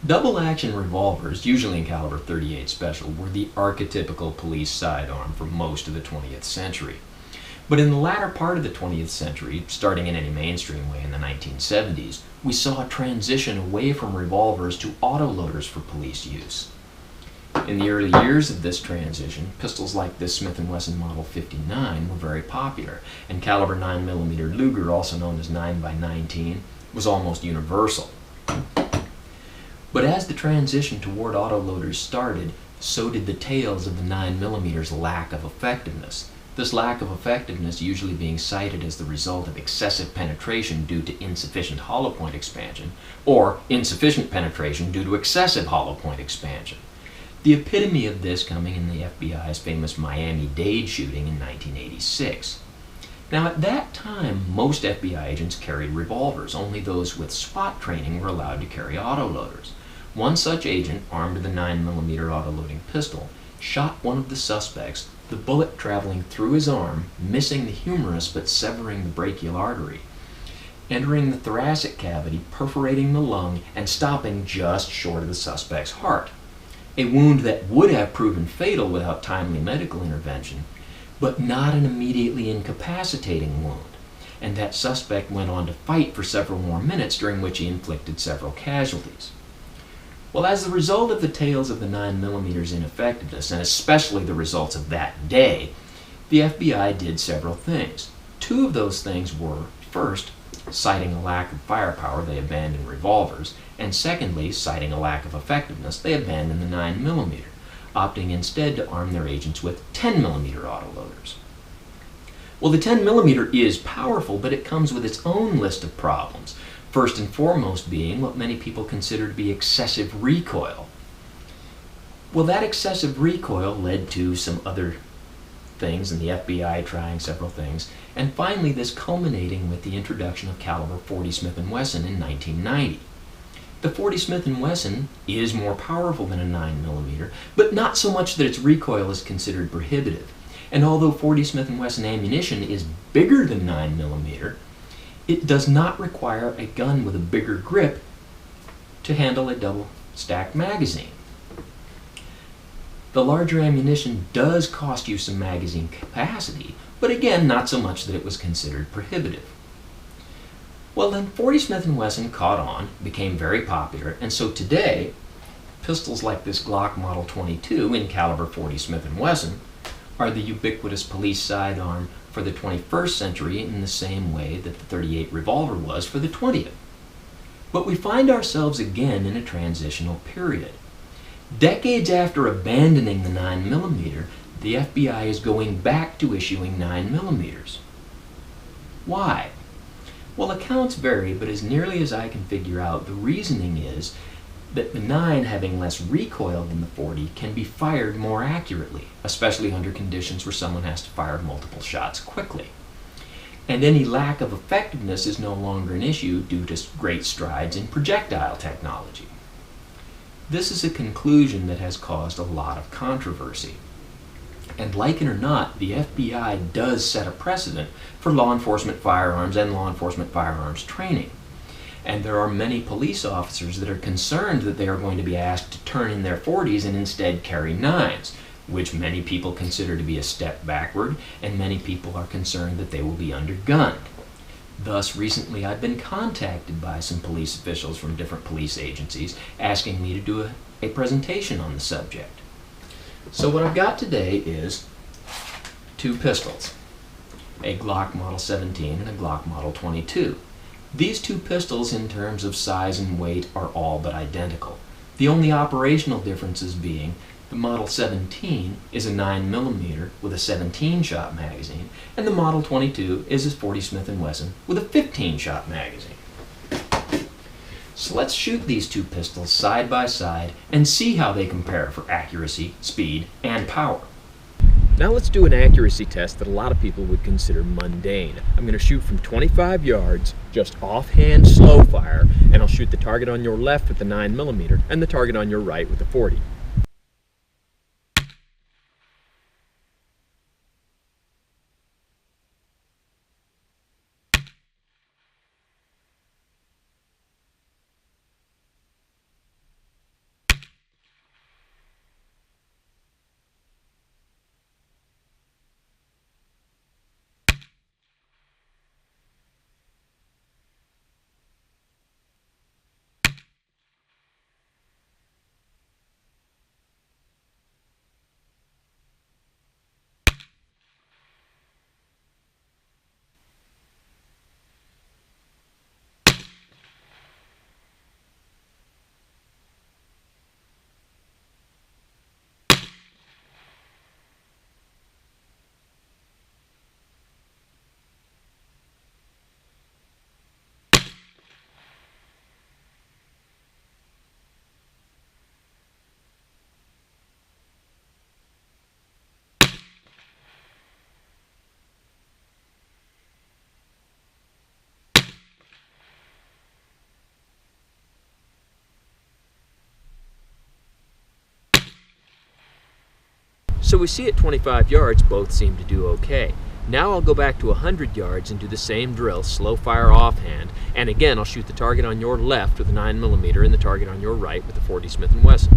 Double-action revolvers, usually in caliber .38 Special, were the archetypical police sidearm for most of the 20th century. But in the latter part of the 20th century, starting in any mainstream way in the 1970s, we saw a transition away from revolvers to autoloaders for police use. In the early years of this transition, pistols like this Smith & Wesson Model 59 were very popular, and caliber 9mm Luger, also known as 9x19, was almost universal. But as the transition toward autoloaders started, so did the tales of the 9mm's lack of effectiveness. This lack of effectiveness usually being cited as the result of excessive penetration due to insufficient hollow point expansion, or insufficient penetration due to excessive hollow point expansion. The epitome of this coming in the FBI's famous Miami-Dade shooting in 1986. Now at that time, most FBI agents carried revolvers. Only those with SWAT training were allowed to carry autoloaders. One such agent, armed with a 9mm autoloading pistol, shot one of the suspects, the bullet traveling through his arm, missing the humerus but severing the brachial artery, entering the thoracic cavity, perforating the lung, and stopping just short of the suspect's heart. A wound that would have proven fatal without timely medical intervention, but not an immediately incapacitating wound. And that suspect went on to fight for several more minutes, during which he inflicted several casualties. Well, as the result of the tales of the 9mm's ineffectiveness, and especially the results of that day, the FBI did several things. Two of those things were, first, citing a lack of firepower, they abandoned revolvers, and secondly, citing a lack of effectiveness, they abandoned the 9mm, opting instead to arm their agents with 10mm autoloaders. Well, the 10mm is powerful, but it comes with its own list of problems. First and foremost being what many people consider to be excessive recoil. Well, that excessive recoil led to some other things, and the FBI trying several things, and finally this culminating with the introduction of caliber .40 Smith & Wesson in 1990. The .40 Smith & Wesson is more powerful than a 9mm, but not so much that its recoil is considered prohibitive. And although .40 Smith & Wesson ammunition is bigger than 9mm, it does not require a gun with a bigger grip to handle a double-stacked magazine. The larger ammunition does cost you some magazine capacity, but again, not so much that it was considered prohibitive. Well, then .40 Smith & Wesson caught on, became very popular, and so today, pistols like this Glock Model 22 in caliber .40 Smith & Wesson are the ubiquitous police sidearm for the 21st century in the same way that the .38 revolver was for the 20th. But we find ourselves again in a transitional period. Decades after abandoning the 9mm, the FBI is going back to issuing 9mm. Why? Well, accounts vary, but as nearly as I can figure out, the reasoning is that the 9, having less recoil than the .40, can be fired more accurately, especially under conditions where someone has to fire multiple shots quickly. And any lack of effectiveness is no longer an issue due to great strides in projectile technology. This is a conclusion that has caused a lot of controversy. And like it or not, the FBI does set a precedent for law enforcement firearms and law enforcement firearms training. And there are many police officers that are concerned that they are going to be asked to turn in their .40s and instead carry 9s, which many people consider to be a step backward, and many people are concerned that they will be undergunned. Thus, recently I've been contacted by some police officials from different police agencies asking me to do a presentation on the subject. So what I've got today is two pistols, a Glock Model 17 and a Glock Model 22. These two pistols in terms of size and weight are all but identical. The only operational differences being the Model 17 is a 9mm with a 17-shot magazine, and the Model 22 is a .40 Smith & Wesson with a 15-shot magazine. So let's shoot these two pistols side by side and see how they compare for accuracy, speed, and power. Now let's do an accuracy test that a lot of people would consider mundane. I'm going to shoot from 25 yards, just offhand slow fire, and I'll shoot the target on your left with the 9mm and the target on your right with the .40. So we see at 25 yards both seem to do okay. Now I'll go back to 100 yards and do the same drill, slow fire offhand, and again I'll shoot the target on your left with a 9mm and the target on your right with a .40 Smith & Wesson.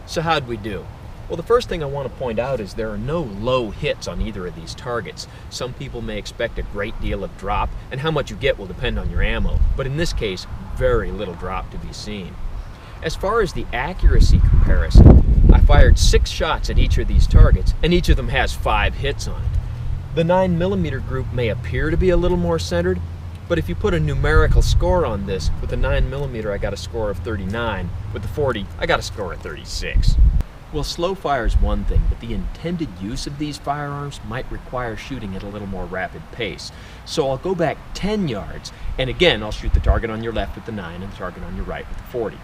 So how'd we do? Well, the first thing I want to point out is there are no low hits on either of these targets. Some people may expect a great deal of drop, and how much you get will depend on your ammo, but in this case, very little drop to be seen. As far as the accuracy comparison, I fired 6 shots at each of these targets, and each of them has 5 hits on it. The 9mm group may appear to be a little more centered, but if you put a numerical score on this, with the 9mm I got a score of 39, with the .40 I got a score of 36. Well, slow fire is one thing, but the intended use of these firearms might require shooting at a little more rapid pace. So I'll go back 10 yards, and again I'll shoot the target on your left with the 9 and the target on your right with the .40.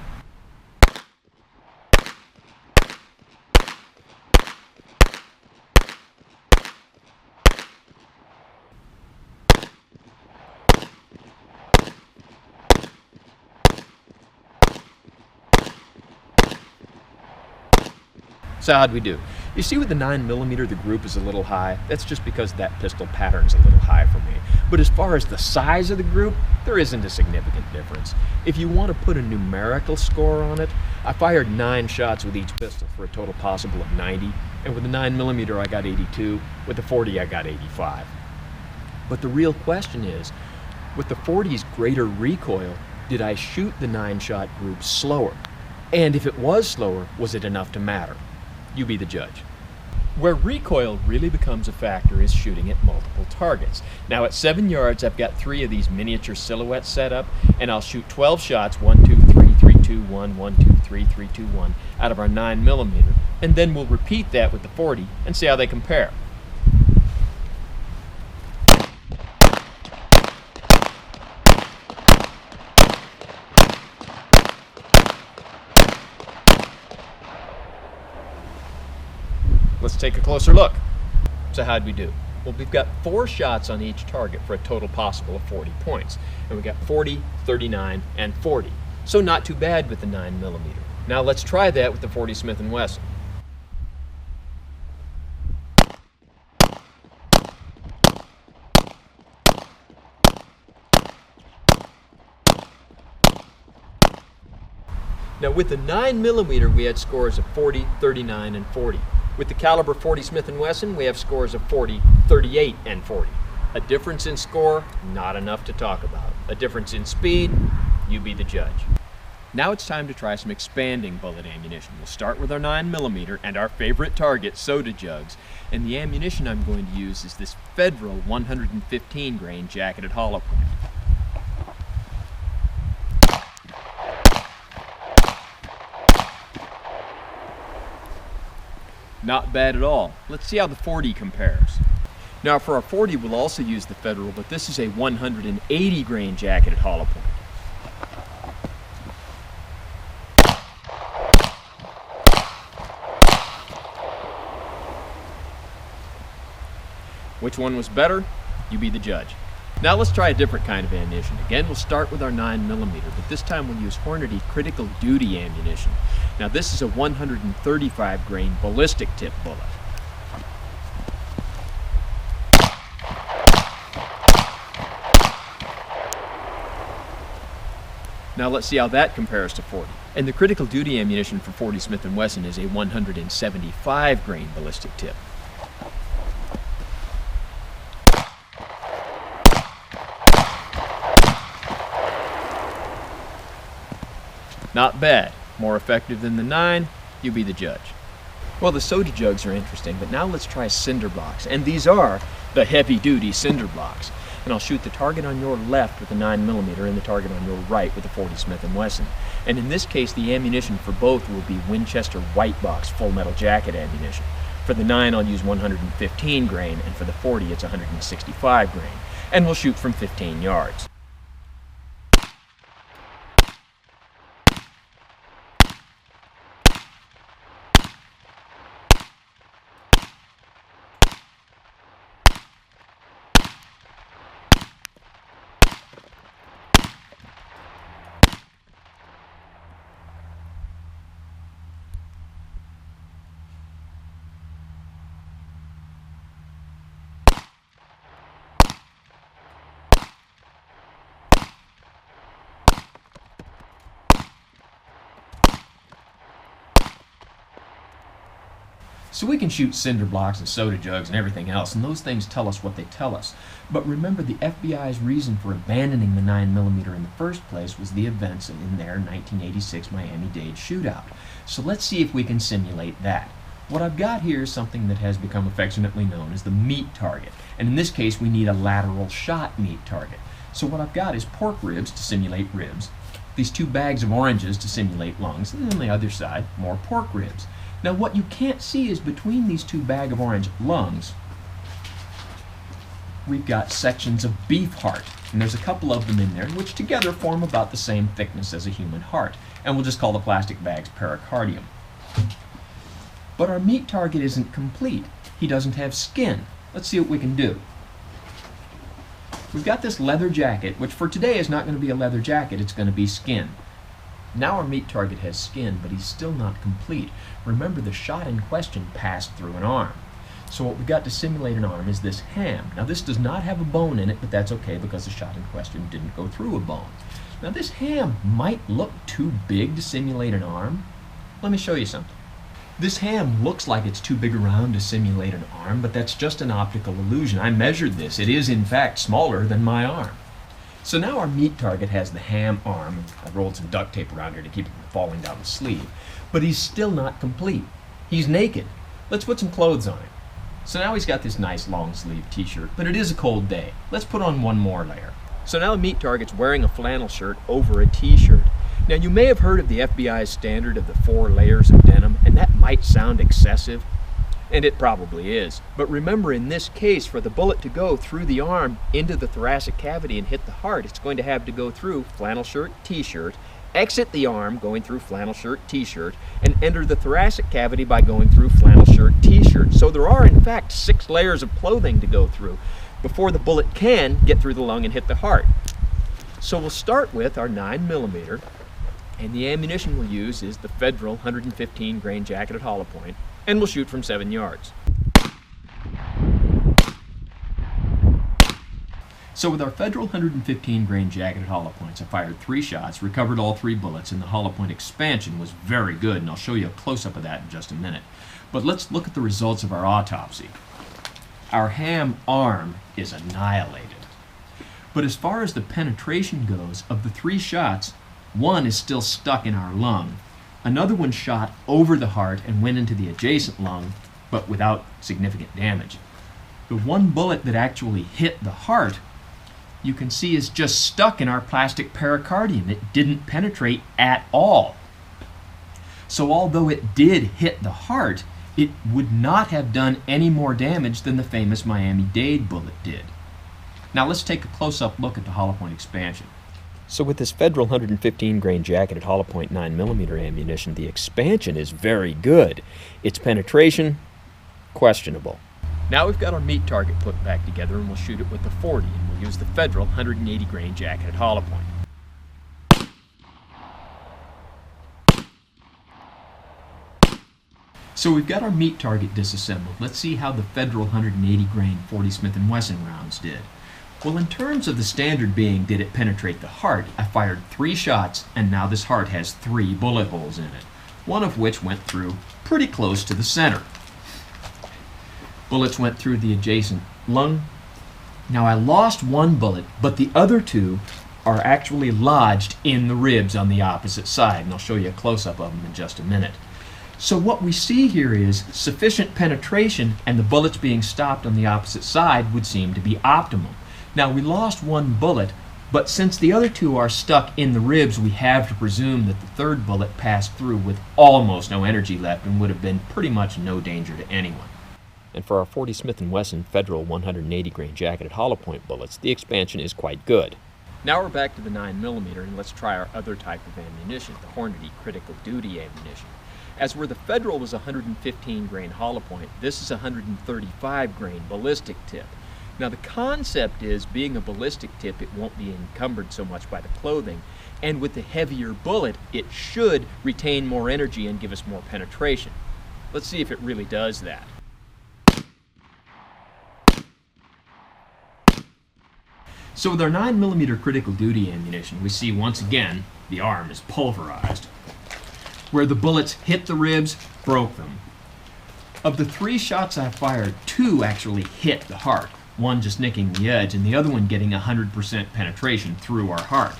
So how'd we do? You see with the 9mm the group is a little high. That's just because that pistol pattern's a little high for me. But as far as the size of the group, there isn't a significant difference. If you want to put a numerical score on it, I fired 9 shots with each pistol for a total possible of 90, and with the 9mm I got 82, with the .40 I got 85. But the real question is, with the .40's greater recoil, did I shoot the 9-shot group slower? And if it was slower, was it enough to matter? You be the judge. Where recoil really becomes a factor is shooting at multiple targets. Now at 7 yards, I've got 3 of these miniature silhouettes set up, and I'll shoot 12 shots, 1, 2, 3, 3, 2, 1, 1, 2, 3, 3, 2, 1, out of our 9mm, and then we'll repeat that with the .40 and see how they compare. Let's take a closer look. So how'd we do? Well, we've got 4 shots on each target for a total possible of 40 points. And we got 40, 39, and 40. So not too bad with the 9mm. Now let's try that with the .40 Smith & Wesson. Now with the 9mm we had scores of 40, 39, and 40. With the caliber .40 Smith & Wesson, we have scores of 40, 38, and 40. A difference in score, not enough to talk about. A difference in speed, you be the judge. Now it's time to try some expanding bullet ammunition. We'll start with our 9mm and our favorite target, soda jugs. And the ammunition I'm going to use is this Federal 115 grain jacketed hollow point. Not bad at all. Let's see how the .40 compares. Now for our .40 we'll also use the Federal, but this is a 180 grain jacketed hollow point. Which one was better? You be the judge. Now let's try a different kind of ammunition. Again, we'll start with our 9mm, but this time we'll use Hornady critical duty ammunition. Now this is a 135 grain ballistic tip bullet. Now let's see how that compares to 40. And the critical duty ammunition for 40 Smith & Wesson is a 175 grain ballistic tip. Not bad. More effective than the 9, you be the judge. Well, the soda jugs are interesting, but now let's try Cinder Blocks. And these are the heavy-duty Cinder Blocks. And I'll shoot the target on your left with a 9mm and the target on your right with a 40 Smith & Wesson. And in this case, the ammunition for both will be Winchester White Box full metal jacket ammunition. For the 9, I'll use 115 grain, and for the 40, it's 165 grain. And we'll shoot from 15 yards. So we can shoot cinder blocks and soda jugs and everything else, and those things tell us what they tell us. But remember, the FBI's reason for abandoning the 9mm in the first place was the events in their 1986 Miami-Dade shootout. So let's see if we can simulate that. What I've got here is something that has become affectionately known as the meat target. And in this case, we need a lateral shot meat target. So what I've got is pork ribs to simulate ribs, these 2 bags of oranges to simulate lungs, and then on the other side, more pork ribs. Now what you can't see is between these 2 bags of orange lungs, we've got sections of beef heart. And there's a couple of them in there, which together form about the same thickness as a human heart. And we'll just call the plastic bags pericardium. But our meat target isn't complete. He doesn't have skin. Let's see what we can do. We've got this leather jacket, which for today is not going to be a leather jacket, it's going to be skin. Now our meat target has skin, but he's still not complete. Remember, the shot in question passed through an arm. So what we've got to simulate an arm is this ham. Now this does not have a bone in it, but that's okay because the shot in question didn't go through a bone. Now this ham might look too big to simulate an arm. Let me show you something. This ham looks like it's too big around to simulate an arm, but that's just an optical illusion. I measured this. It is in fact smaller than my arm. So now our meat target has the ham arm. I rolled some duct tape around here to keep it from falling down the sleeve. But he's still not complete. He's naked. Let's put some clothes on him. So now he's got this nice long sleeve t-shirt, but it is a cold day. Let's put on one more layer. So now the meat target's wearing a flannel shirt over a t-shirt. Now you may have heard of the FBI's standard of the 4 layers of denim, and that might sound excessive. And it probably is. But remember, in this case, for the bullet to go through the arm into the thoracic cavity and hit the heart, it's going to have to go through flannel shirt, t-shirt, exit the arm going through flannel shirt, t-shirt, and enter the thoracic cavity by going through flannel shirt, t-shirt. So there are, in fact, 6 layers of clothing to go through before the bullet can get through the lung and hit the heart. So we'll start with our 9mm, and the ammunition we'll use is the Federal 115 grain jacketed hollow point, and we'll shoot from 7 yards. So with our Federal 115 grain jacketed hollow points, I fired 3 shots, recovered all 3 bullets, and the hollow point expansion was very good, and I'll show you a close-up of that in just a minute. But let's look at the results of our autopsy. Our ham arm is annihilated. But as far as the penetration goes, of the 3 shots, 1 is still stuck in our lung. Another one shot over the heart and went into the adjacent lung, but without significant damage. The 1 bullet that actually hit the heart, you can see is just stuck in our plastic pericardium. It didn't penetrate at all. So although it did hit the heart, it would not have done any more damage than the famous Miami-Dade bullet did. Now let's take a close-up look at the hollow point expansion. So with this Federal 115 grain jacketed hollow point 9mm ammunition, the expansion is very good. Its penetration, questionable. Now we've got our meat target put back together, and we'll shoot it with the 40, and we'll use the Federal 180 grain jacketed hollow point. So we've got our meat target disassembled. Let's see how the Federal 180 grain 40 Smith & Wesson rounds did. Well, in terms of the standard being, did it penetrate the heart, I fired 3 shots, and now this heart has 3 bullet holes in it, one of which went through pretty close to the center. Bullets went through the adjacent lung. Now I lost 1 bullet, but the other 2 are actually lodged in the ribs on the opposite side, and I'll show you a close-up of them in just a minute. So what we see here is sufficient penetration, and the bullets being stopped on the opposite side would seem to be optimal. Now we lost 1 bullet, but since the other 2 are stuck in the ribs, we have to presume that the 3rd bullet passed through with almost no energy left and would have been pretty much no danger to anyone. And for our 40 Smith & Wesson Federal 180 grain jacketed hollow point bullets, the expansion is quite good. Now we're back to the 9mm, and let's try our other type of ammunition, the Hornady critical duty ammunition. As where the Federal was 115 grain hollow point, this is 135 grain ballistic tip. Now the concept is, being a ballistic tip, it won't be encumbered so much by the clothing, and with the heavier bullet, it should retain more energy and give us more penetration. Let's see if it really does that. So with our 9mm critical duty ammunition, we see once again the arm is pulverized. Where the bullets hit the ribs, broke them. Of the 3 shots I fired, 2 actually hit the heart, one just nicking the edge and the other one getting 100% penetration through our heart.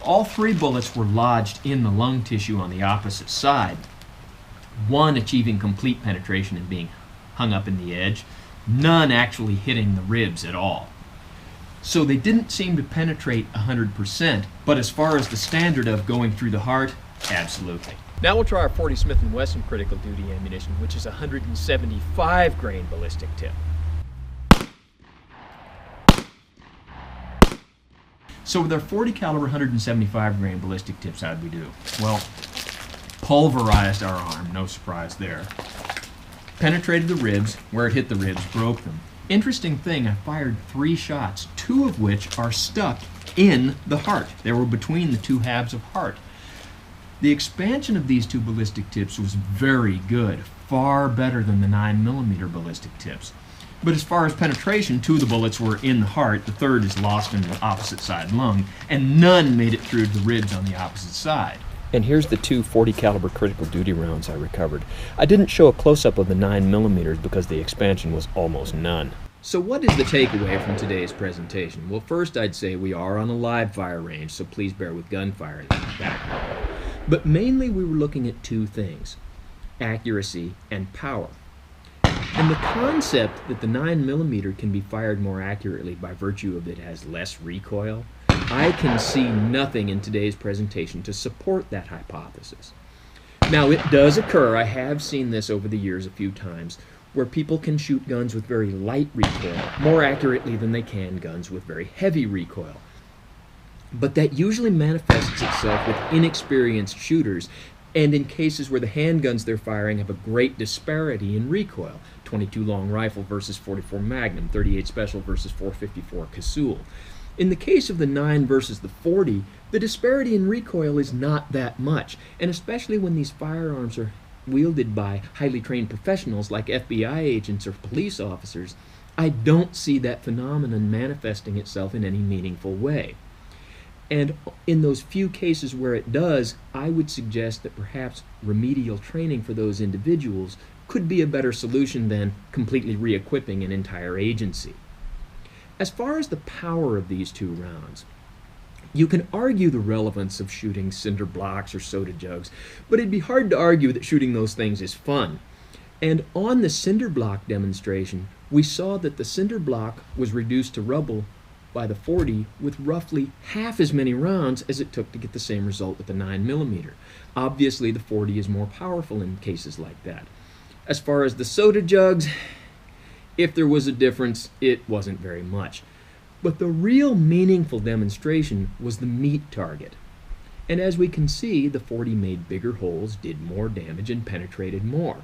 All 3 bullets were lodged in the lung tissue on the opposite side, one achieving complete penetration and being hung up in the edge, none actually hitting the ribs at all. So they didn't seem to penetrate 100%, but as far as the standard of going through the heart, absolutely. Now we'll try our 40 Smith & Wesson critical duty ammunition, which is 175 grain ballistic tip. So with our 40 caliber 175 grain ballistic tips, how did we do? Well, pulverized our arm, no surprise there. Penetrated the ribs, where it hit the ribs, broke them. Interesting thing, I fired 3 shots, 2 of which are stuck in the heart. They were between the 2 halves of heart. The expansion of these 2 ballistic tips was very good, far better than the 9mm ballistic tips. But as far as penetration, 2 of the bullets were in the heart, the 3rd is lost in the opposite side lung, and none made it through the ribs on the opposite side. And here's the 2 40 caliber critical duty rounds I recovered. I didn't show a close-up of the 9mm because the expansion was almost none. So what is the takeaway from today's presentation? Well, first I'd say we are on a live fire range, so please bear with gunfire in the background. But mainly we were looking at 2 things, accuracy and power. And the concept that the 9mm can be fired more accurately by virtue of it has less recoil, I can see nothing in today's presentation to support that hypothesis. Now it does occur, I have seen this over the years a few times, where people can shoot guns with very light recoil more accurately than they can guns with very heavy recoil. But that usually manifests itself with inexperienced shooters, and in cases where the handguns they're firing have a great disparity in recoil. 22 long rifle versus 44 Magnum, 38 Special versus 454 Casull. In the case of the 9 versus the 40, the disparity in recoil is not that much, and especially when these firearms are wielded by highly trained professionals like FBI agents or police officers, I don't see that phenomenon manifesting itself in any meaningful way. And in those few cases where it does, I would suggest that perhaps remedial training for those individuals could be a better solution than completely re-equipping an entire agency. As far as the power of these 2 rounds, you can argue the relevance of shooting cinder blocks or soda jugs, but it'd be hard to argue that shooting those things is fun. And on the cinder block demonstration, we saw that the cinder block was reduced to rubble by the 40 with roughly half as many rounds as it took to get the same result with the 9mm. Obviously, the 40 is more powerful in cases like that. As far as the soda jugs, if there was a difference, it wasn't very much. But the real meaningful demonstration was the meat target. And as we can see, the 40 made bigger holes, did more damage, and penetrated more.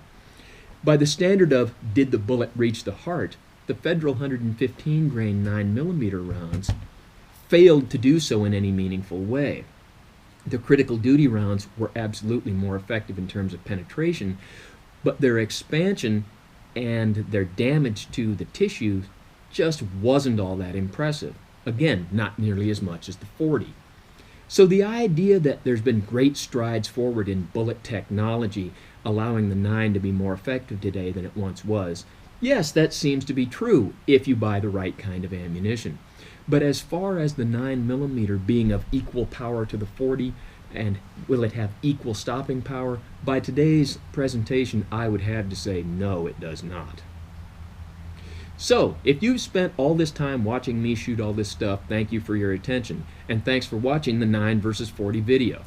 By the standard of did the bullet reach the heart, the Federal 115 grain 9mm rounds failed to do so in any meaningful way. The critical duty rounds were absolutely more effective in terms of penetration, but their expansion and their damage to the tissue just wasn't all that impressive. Again, not nearly as much as the .40. So the idea that there's been great strides forward in bullet technology, allowing the 9 to be more effective today than it once was, yes, that seems to be true if you buy the right kind of ammunition. But as far as the 9mm being of equal power to the .40, and will it have equal stopping power, by today's presentation I would have to say no, it does not. So, if you've spent all this time watching me shoot all this stuff, thank you for your attention, and thanks for watching the 9 versus .40 video.